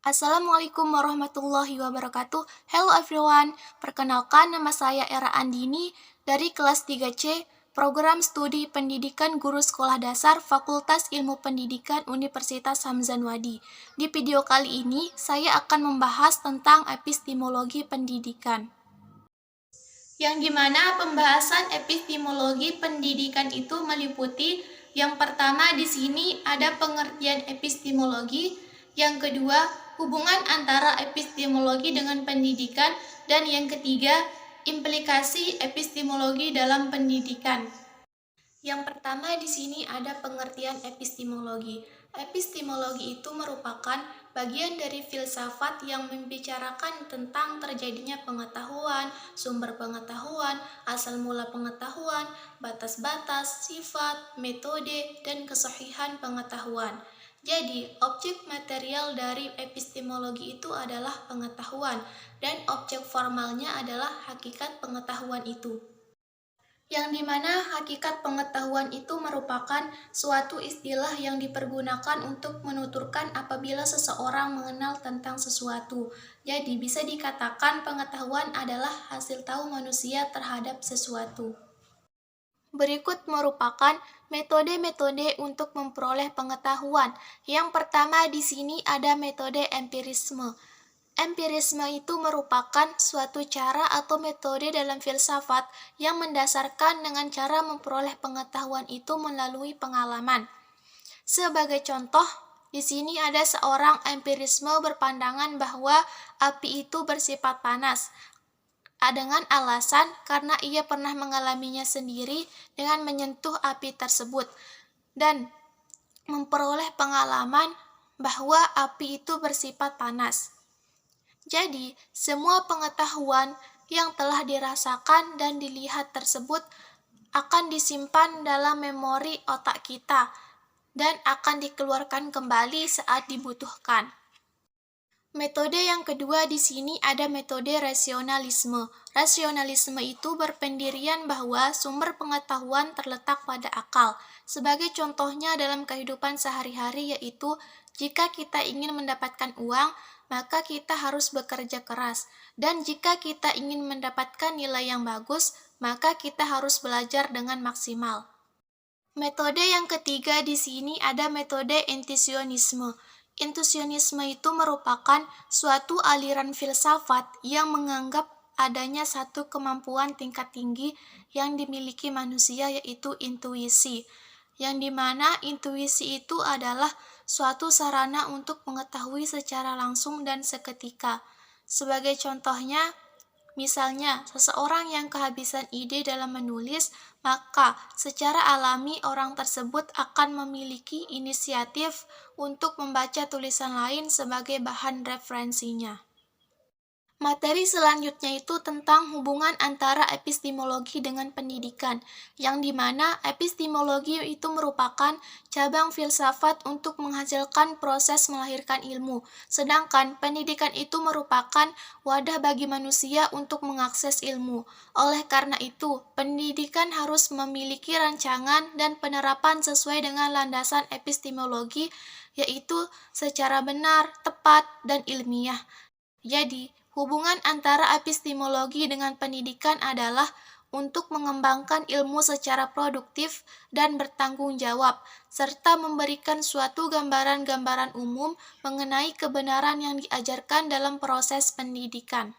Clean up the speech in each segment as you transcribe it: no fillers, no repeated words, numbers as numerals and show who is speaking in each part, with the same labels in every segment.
Speaker 1: Assalamualaikum warahmatullahi wabarakatuh. Hello everyone, perkenalkan nama saya Era Andini dari kelas 3C, Program Studi Pendidikan Guru Sekolah Dasar Fakultas Ilmu Pendidikan Universitas Hamzanwadi. Di video kali ini, saya akan membahas tentang epistemologi pendidikan. Yang dimana pembahasan epistemologi pendidikan itu meliputi yang pertama di sini ada pengertian epistemologi, yang kedua hubungan antara epistemologi dengan pendidikan, dan yang ketiga implikasi epistemologi dalam pendidikan. Yang pertama di sini ada pengertian epistemologi. Epistemologi itu merupakan bagian dari filsafat yang membicarakan tentang terjadinya pengetahuan, sumber pengetahuan, asal mula pengetahuan, batas-batas, sifat, metode, dan kesahihan pengetahuan. Jadi, objek material dari epistemologi itu adalah pengetahuan, dan objek formalnya adalah hakikat pengetahuan itu. Yang dimana hakikat pengetahuan itu merupakan suatu istilah yang dipergunakan untuk menuturkan apabila seseorang mengenal tentang sesuatu. Jadi bisa dikatakan pengetahuan adalah hasil tahu manusia terhadap sesuatu. Berikut merupakan metode-metode untuk memperoleh pengetahuan. Yang pertama di sini ada metode empirisme. Empirisme itu merupakan suatu cara atau metode dalam filsafat yang mendasarkan dengan cara memperoleh pengetahuan itu melalui pengalaman. Sebagai contoh, di sini ada seorang empirisme berpandangan bahwa api itu bersifat panas, dengan alasan karena ia pernah mengalaminya sendiri dengan menyentuh api tersebut dan memperoleh pengalaman bahwa api itu bersifat panas. Jadi, semua pengetahuan yang telah dirasakan dan dilihat tersebut akan disimpan dalam memori otak kita dan akan dikeluarkan kembali saat dibutuhkan. Metode yang kedua di sini ada metode rasionalisme. Rasionalisme itu berpendirian bahwa sumber pengetahuan terletak pada akal. Sebagai contohnya dalam kehidupan sehari-hari yaitu jika kita ingin mendapatkan uang, maka kita harus bekerja keras. Dan jika kita ingin mendapatkan nilai yang bagus, maka kita harus belajar dengan maksimal. Metode yang ketiga di sini ada metode intuisionisme. Intuisionisme itu merupakan suatu aliran filsafat yang menganggap adanya satu kemampuan tingkat tinggi yang dimiliki manusia yaitu intuisi, yang dimana intuisi itu adalah suatu sarana untuk mengetahui secara langsung dan seketika. Sebagai contohnya, misalnya seseorang yang kehabisan ide dalam menulis, maka secara alami orang tersebut akan memiliki inisiatif untuk membaca tulisan lain sebagai bahan referensinya. Materi selanjutnya itu tentang hubungan antara epistemologi dengan pendidikan, yang dimana epistemologi itu merupakan cabang filsafat untuk menghasilkan proses melahirkan ilmu, sedangkan pendidikan itu merupakan wadah bagi manusia untuk mengakses ilmu. Oleh karena itu, pendidikan harus memiliki rancangan dan penerapan sesuai dengan landasan epistemologi, yaitu secara benar, tepat, dan ilmiah. Jadi, hubungan antara epistemologi dengan pendidikan adalah untuk mengembangkan ilmu secara produktif dan bertanggung jawab, serta memberikan suatu gambaran-gambaran umum mengenai kebenaran yang diajarkan dalam proses pendidikan.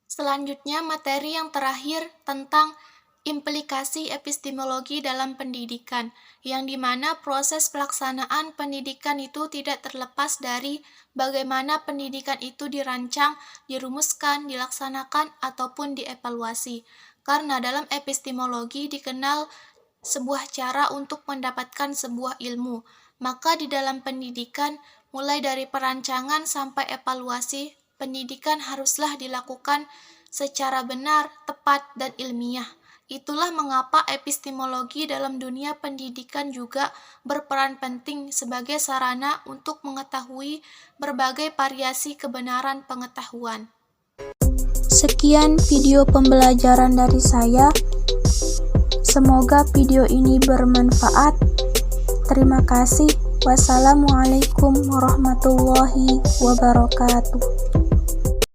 Speaker 1: Selanjutnya, materi yang terakhir tentang implikasi epistemologi dalam pendidikan, yang dimana proses pelaksanaan pendidikan itu tidak terlepas dari bagaimana pendidikan itu dirancang, dirumuskan, dilaksanakan, ataupun dievaluasi. Karena dalam epistemologi dikenal sebuah cara untuk mendapatkan sebuah ilmu, maka di dalam pendidikan, mulai dari perancangan sampai evaluasi, pendidikan haruslah dilakukan secara benar, tepat, dan ilmiah. Itulah mengapa epistemologi dalam dunia pendidikan juga berperan penting sebagai sarana untuk mengetahui berbagai variasi kebenaran pengetahuan. Sekian video pembelajaran dari saya. Semoga video ini bermanfaat. Terima kasih.
Speaker 2: Wassalamualaikum warahmatullahi wabarakatuh.